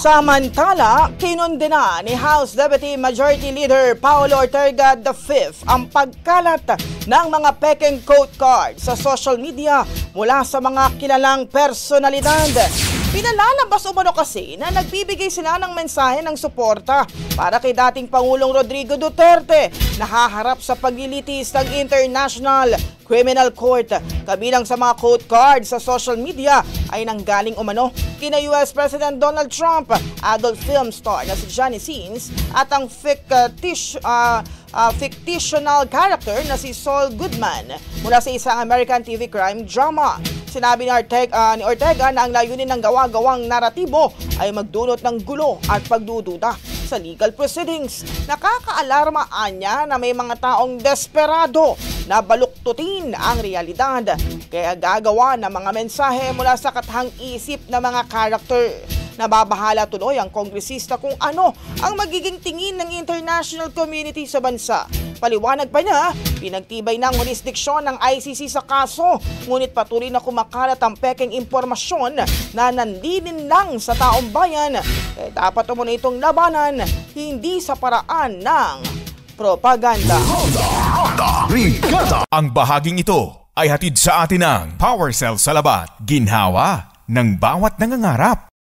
Samantala, kinundena ni House Deputy Majority Leader Paulo Ortega V ang pagkalat ng mga pekeng quote card sa social media mula sa mga kilalang personalidad. Pinalalabas umano kasi na nagbibigay sila ng mensahe ng suporta para kay dating Pangulong Rodrigo Duterte na haharap sa paglilitis ng International Criminal Court. Kabilang sa mga quote cards sa social media ay nanggaling umano kina US President Donald Trump, adult film star na si Johnny Sins at ang fictional character na si Saul Goodman mula sa isang American TV crime drama. Sinabi ni Ortega na ang layunin ng gawa-gawang naratibo ay magdulot ng gulo at pagdududa sa legal proceedings. Nakakaalarma niya na may mga taong desperado na baluktutin ang realidad kaya gagawa ng mga mensahe mula sa katahang isip na mga karakter. Nababahala tuloy ang kongresista kung ano ang magiging tingin ng international community sa bansa. Paliwanag pa niya, pinagtibay ng jurisdiksyon ng ICC sa kaso, ngunit patuloy na kumakalat ang pekeng impormasyon na nandinin lang sa taong bayan. Dapat umano itong labanan, hindi sa paraan ng propaganda. Ang bahaging ito ay hatid sa atin ng PowerCell Salabat, ginhawa ng bawat nangangarap.